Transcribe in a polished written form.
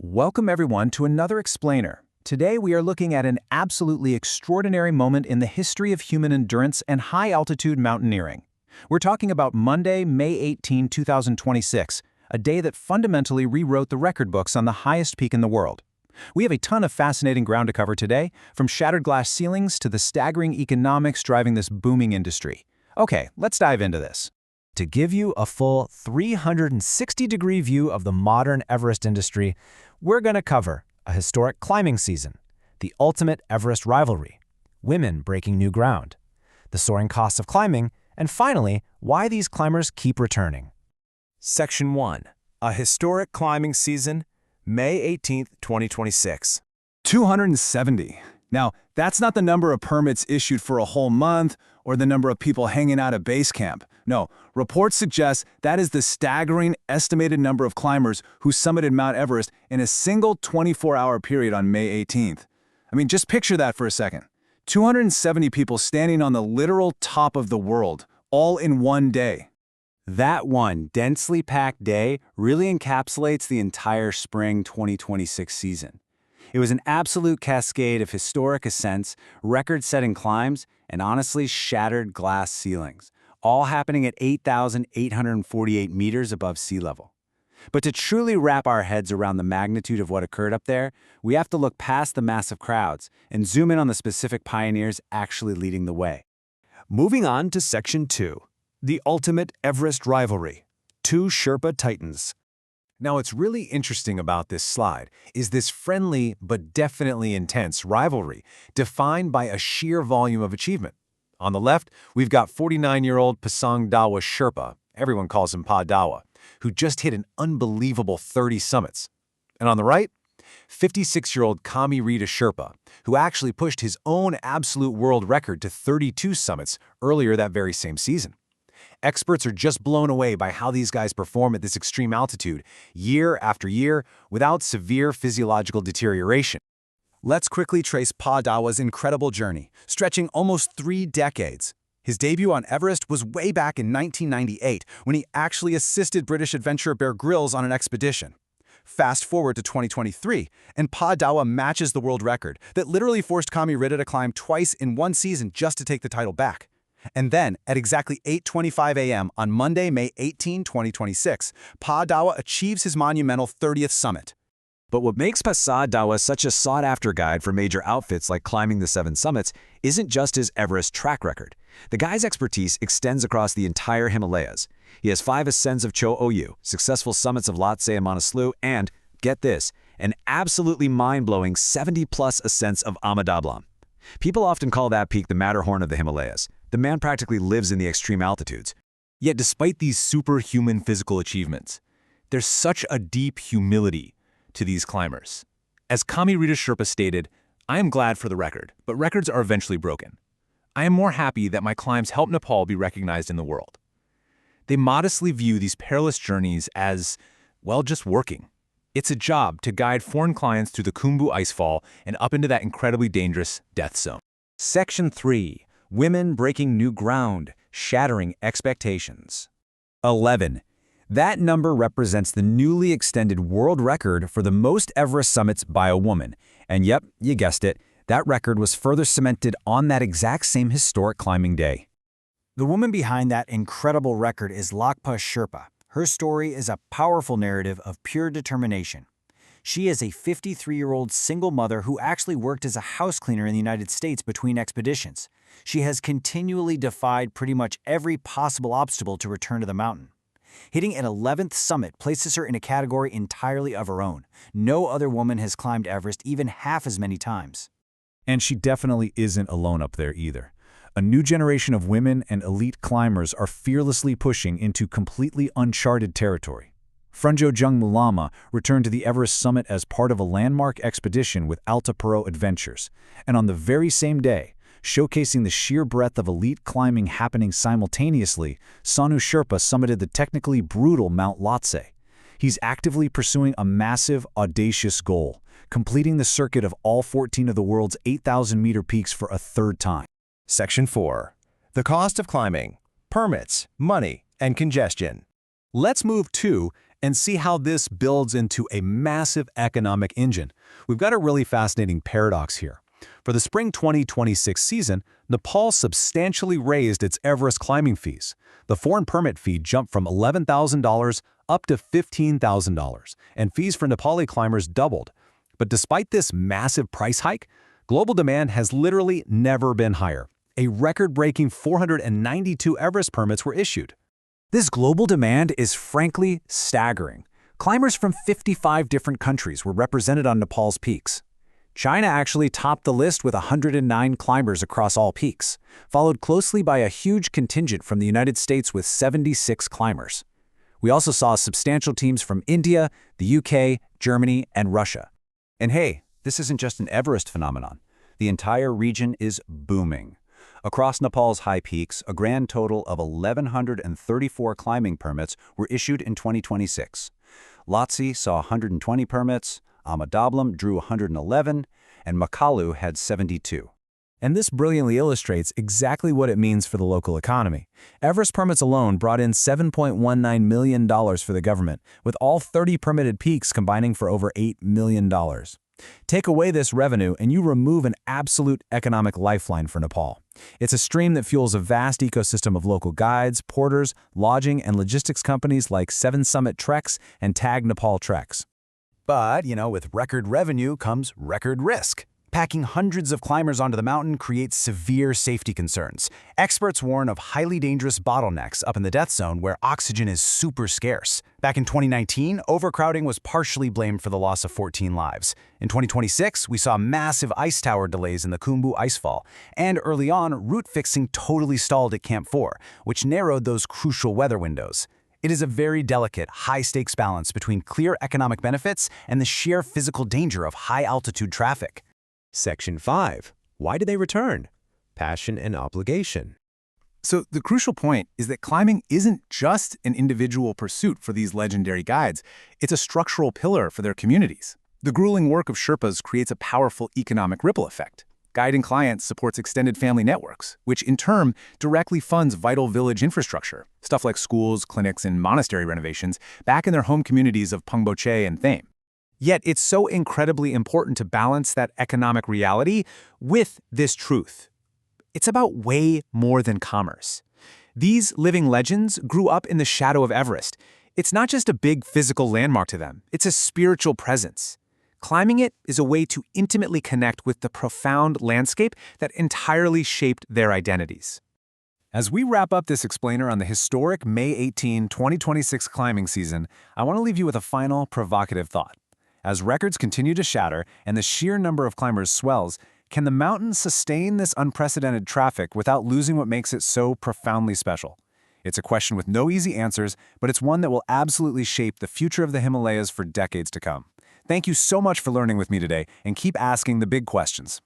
Welcome everyone to another Explainer. Today we are looking at an absolutely extraordinary moment in the history of human endurance and high-altitude mountaineering. We're talking about Monday, May 18, 2026, a day that fundamentally rewrote the record books on the highest peak in the world. We have a ton of fascinating ground to cover today, from shattered glass ceilings to the staggering economics driving this booming industry. Okay, let's dive into this. To give you a full 360-degree view of the modern Everest industry, we're going to cover a historic climbing season, the ultimate Everest rivalry, women breaking new ground, the soaring costs of climbing, and finally, why these climbers keep returning. Section 1. A historic climbing season, May 18, 2026. 270. Now, that's not the number of permits issued for a whole month or the number of people hanging out at base camp. No, reports suggest that is the staggering estimated number of climbers who summited Mount Everest in a single 24-hour period on May 18th. I mean, just picture that for a second. 270 people standing on the literal top of the world, all in one day. That one densely packed day really encapsulates the entire spring 2026 season. It was an absolute cascade of historic ascents, record-setting climbs, and honestly shattered glass ceilings, all happening at 8,848 meters above sea level. But to truly wrap our heads around the magnitude of what occurred up there, we have to look past the massive crowds and zoom in on the specific pioneers actually leading the way. Moving on to Section 2. The ultimate Everest rivalry. Two Sherpa titans. Now, what's really interesting about this slide is this friendly but definitely intense rivalry defined by a sheer volume of achievement. On the left, we've got 49-year-old Pasang Dawa Sherpa, everyone calls him Pa Dawa, who just hit an unbelievable 30 summits. And on the right, 56-year-old Kami Rita Sherpa, who actually pushed his own absolute world record to 32 summits earlier that very same season. Experts are just blown away by how these guys perform at this extreme altitude, year after year, without severe physiological deterioration. Let's quickly trace Pa Dawa's incredible journey, stretching almost 3 decades. His debut on Everest was way back in 1998, when he actually assisted British adventurer Bear Grylls on an expedition. Fast forward to 2023, and Pa Dawa matches the world record that literally forced Kami Rita to climb twice in one season just to take the title back. And then, at exactly 8:25 a.m. on Monday, May 18, 2026, Pa Dawa achieves his monumental 30th summit. But what makes Pa Dawa such a sought-after guide for major outfits like climbing the 7 summits isn't just his Everest track record. The guy's expertise extends across the entire Himalayas. He has 5 ascents of Cho Oyu, successful summits of Lhotse and Manaslu, and, get this, an absolutely mind-blowing 70-plus ascents of Amadablam. People often call that peak the Matterhorn of the Himalayas. The man practically lives in the extreme altitudes. Yet despite these superhuman physical achievements, there's such a deep humility to these climbers. As Kami Rita Sherpa stated, "I am glad for the record, but records are eventually broken. I am more happy that my climbs help Nepal be recognized in the world." They modestly view these perilous journeys as, well, just working. It's a job to guide foreign clients through the Khumbu icefall and up into that incredibly dangerous death zone. Section 3. Women breaking new ground, shattering expectations. 11. That number represents the newly extended world record for the most Everest summits by a woman. And yep, you guessed it, that record was further cemented on that exact same historic climbing day. The woman behind that incredible record is Lakpa Sherpa. Her story is a powerful narrative of pure determination. She is a 53-year-old single mother who actually worked as a house cleaner in the United States between expeditions. She has continually defied pretty much every possible obstacle to return to the mountain. Hitting an 11th summit places her in a category entirely of her own. No other woman has climbed Everest even half as many times. And she definitely isn't alone up there either. A new generation of women and elite climbers are fearlessly pushing into completely uncharted territory. Frunjo Jungmulama returned to the Everest summit as part of a landmark expedition with Altapuro Adventures, and on the very same day, showcasing the sheer breadth of elite climbing happening simultaneously, Sanu Sherpa summited the technically brutal Mount Lhotse. He's actively pursuing a massive, audacious goal, completing the circuit of all 14 of the world's 8,000-meter peaks for a 3rd time. Section 4. The cost of climbing, permits, money, and congestion. Let's move to and see how this builds into a massive economic engine. We've got a really fascinating paradox here. For the spring 2026 season, Nepal substantially raised its Everest climbing fees. The foreign permit fee jumped from $11,000 up to $15,000, and fees for Nepali climbers doubled. But despite this massive price hike, global demand has literally never been higher. A record-breaking 492 Everest permits were issued. This global demand is frankly staggering. Climbers from 55 different countries were represented on Nepal's peaks. China actually topped the list with 109 climbers across all peaks, followed closely by a huge contingent from the United States with 76 climbers. We also saw substantial teams from India, the UK, Germany, and Russia. And hey, this isn't just an Everest phenomenon. The entire region is booming. Across Nepal's high peaks, a grand total of 1,134 climbing permits were issued in 2026. Lhotse saw 120 permits, Amadablam drew 111, and Makalu had 72. And this brilliantly illustrates exactly what it means for the local economy. Everest permits alone brought in $7.19 million for the government, with all 30 permitted peaks combining for over $8 million. Take away this revenue and you remove an absolute economic lifeline for Nepal. It's a stream that fuels a vast ecosystem of local guides, porters, lodging, and logistics companies like Seven Summit Treks and Tag Nepal Treks. But, with record revenue comes record risk. Packing hundreds of climbers onto the mountain creates severe safety concerns. Experts warn of highly dangerous bottlenecks up in the death zone where oxygen is super scarce. Back in 2019, overcrowding was partially blamed for the loss of 14 lives. In 2026, we saw massive ice tower delays in the Khumbu icefall. And early on, route fixing totally stalled at Camp 4, which narrowed those crucial weather windows. It is a very delicate, high-stakes balance between clear economic benefits and the sheer physical danger of high-altitude traffic. Section 5. Why do they return? Passion and obligation. So the crucial point is that climbing isn't just an individual pursuit for these legendary guides. It's a structural pillar for their communities. The grueling work of Sherpas creates a powerful economic ripple effect. Guiding clients supports extended family networks, which in turn directly funds vital village infrastructure, stuff like schools, clinics, and monastery renovations back in their home communities of Pungboche and Thame. Yet it's so incredibly important to balance that economic reality with this truth. It's about way more than commerce. These living legends grew up in the shadow of Everest. It's not just a big physical landmark to them, it's a spiritual presence. Climbing it is a way to intimately connect with the profound landscape that entirely shaped their identities. As we wrap up this explainer on the historic May 18, 2026 climbing season, I want to leave you with a final provocative thought. As records continue to shatter and the sheer number of climbers swells, can the mountain sustain this unprecedented traffic without losing what makes it so profoundly special? It's a question with no easy answers, but it's one that will absolutely shape the future of the Himalayas for decades to come. Thank you so much for learning with me today, and keep asking the big questions.